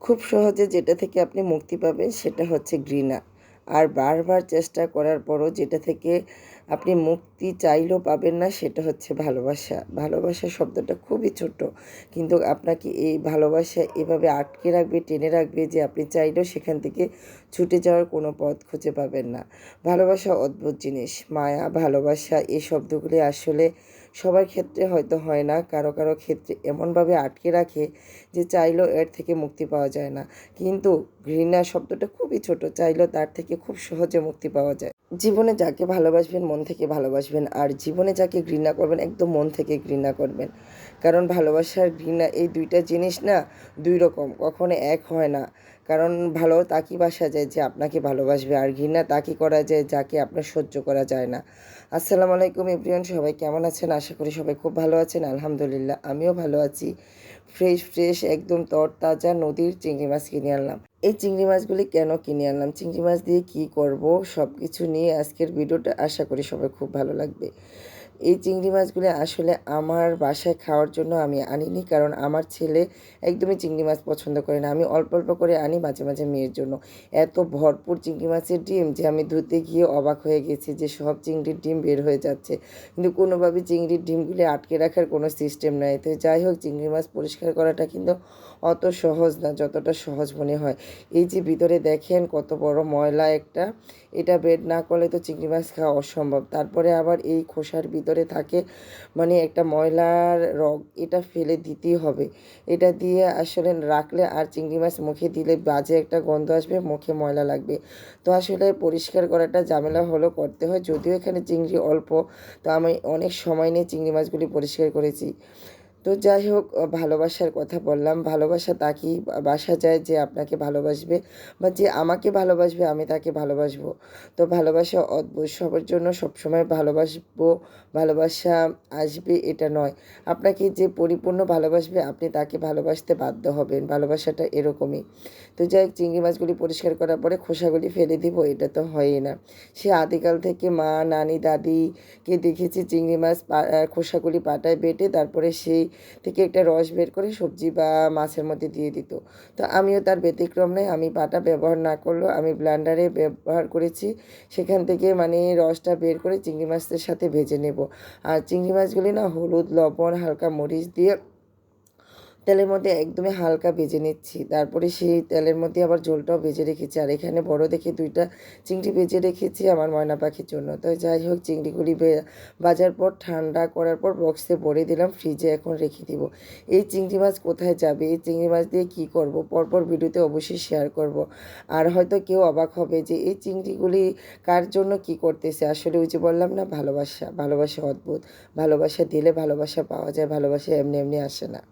খুব সহজে যেটা থেকে আপনি মুক্তি পাবেন সেটা হচ্ছে ঘৃণা। আর বারবার চেষ্টা করার পরও যেটা থেকে আপনি মুক্তি চাইলেও পাবেন না সেটা হচ্ছে ভালোবাসা। ভালোবাসা শব্দটা খুবই ছোট, কিন্তু আপনাকে এই ভালোবাসা এভাবে আটকে রাখবে, টেনে রাখবে যে আপনি চাইলেও সেখান থেকে ছুটে যাওয়ার কোনো পথ খুঁজে পাবেন না। ভালোবাসা অদ্ভুত জিনিস। মায়া, ভালোবাসা এই শব্দগুলি আসলে সবার ক্ষেত্রে হয়তো হয় না, কারো কারো ক্ষেত্রে এমনভাবে আটকে রাখে যে চাইলেও এর থেকে মুক্তি পাওয়া যায় না। কিন্তু ঘৃণা শব্দটা খুবই ছোট, চাইলেও তার থেকে খুব সহজে মুক্তি পাওয়া যায়। জীবনে যাকে ভালোবাসবেন মন থেকে ভালোবাসবেন, আর জীবনে যাকে ঘৃণা করবেন একদম মন থেকে ঘৃণা করবেন। কারণ ভালোবাসার ঘৃণা এই দুইটা জিনিস না দুই রকম, কখনো এক হয় না। কারণ ভালো তাকে বাসা যায় যে আপনাকে ভালোবাসবে, আর ঘৃণা তাকে করা যায় যাকে আপনার সহ্য করা যায় না। আসসালামু আলাইকুম এভরিওয়ান, সবাই কেমন আছেন? আশা করি সবাই খুব ভালো আছেন। আলহামদুলিল্লাহ আমিও ভালো আছি। ফ্রেশ ফ্রেশ একদম তরতাজা নদীর চিংড়ি মাছ কিনে আনলাম। এই চিংড়ি মাছগুলি কেন কিনে আনলাম, চিংড়ি মাছ দিয়ে কী করব, সব কিছু নিয়ে আজকের ভিডিওটা, আশা করি সবাই খুব ভালো লাগবে। এই চিংড়ি মাছগুলি আসলে আমার বাসায় খাওয়ার জন্য আমি আনিনি, কারণ আমার ছেলে একদমই চিংড়ি মাছ পছন্দ করে না। আমি অল্প অল্প করে আনি মাঝে মাঝে মেয়ের জন্য। এত ভরপুর চিংড়ি মাছের ডিম যে আমি ধুতে গিয়ে অবাক হয়ে গেছি যে সব চিংড়ির ডিম বের হয়ে যাচ্ছে, কিন্তু কোনোভাবে চিংড়ির ডিমগুলি আটকে রাখার কোনো সিস্টেম নাই। তো যাই হোক, চিংড়ি মাছ পরিষ্কার করাটা কিন্তু অত সহজ না যতটা সহজ মনে হয়। এই যে ভিতরে দেখেন কত বড় ময়লা একটা, এটা বের না করলে তো চিংড়ি মাছ খাওয়া অসম্ভব। তারপরে আবার এই খোসার ভিতরে থাকে মানে একটা ময়লার রগ, এটা ফেলে দিতেই হবে। এটা দিয়ে আসলে রাখলে আর চিংড়ি মাছ মুখে দিলে বাজে একটা গন্ধ আসবে, মুখে ময়লা লাগবে। তো আসলে পরিষ্কার করাটা ঝামেলা হলো, করতে হয়। যদিও এখানে চিংড়ি অল্প, তো আমি অনেক সময় নিয়ে চিংড়ি মাছগুলি পরিষ্কার করেছি। তো যাই হোক, ভালোবাসার কথা বললাম। ভালোবাসা তাকেই বাসা যায় যে আপনাকে ভালোবাসবে, বা যে আমাকে ভালোবাসবে আমি তাকে ভালোবাসবো। তো ভালোবাসা অদ্ভুত, সবার জন্য সবসময় ভালোবাসবো, ভালোবাসা আসবে এটা নয়। আপনাকে যে পরিপূর্ণ ভালোবাসবে আপনি তাকে ভালোবাসতে বাধ্য হবেন, ভালোবাসাটা এরকমই। তো যাই হোক, চিংড়ি মাছগুলি পরিষ্কার করার পরে খোসাগুলি ফেলে দিব, এটা তো হয়ই না। সে আদিকাল থেকে মা, নানি, দাদিকে দেখেছি চিংড়ি মাছ খোসাগুলি পাটায় বেটে তারপরে সেই থেকে একটা রস বের করে সবজি বা মাছের মধ্যে দিয়ে দিত। তো আমিও তার ব্যতিক্রম নয়, আমি পাটা ব্যবহার না করলেও আমি ব্লেন্ডারে ব্যবহার করেছি। সেখান থেকে মানে রসটা বের করে চিংড়ি মাছের সাথে ভেজে নেব। আর চিংড়ি মাছগুলি না হলুদ, লবণ, হালকা মরিচ দিয়ে তেলের মধ্যে একদমই হালকা ভেজে নিচ্ছি। তারপরে সেই তেলের মধ্যে আবার ঝোলটাও ভেজে রেখেছি। আর এখানে বড় দেখে 2টা চিংড়ি ভেজে রেখেছি আমার ময়না পাখির জন্য। তো যাই হোক, চিংড়িগুলি ভাজার পর ঠান্ডা করার পর বক্সে ভরে দিলাম, ফ্রিজে এখন রেখে দিব। এই চিংড়ি মাছ কোথায় যাবে, এই চিংড়ি মাছ দিয়ে কী করব, পরপর ভিডিওতে অবশ্যই শেয়ার করব। আর হয়তো কেউ অবাক হবে যে এই চিংড়িগুলি কার জন্য কি করতেছে। আসলে ওই যে বললাম না, ভালোবাসা। ভালোবাসা অদ্ভুত। ভালোবাসা দিলে ভালোবাসা পাওয়া যায়, ভালোবাসা এমনি এমনি আসে না।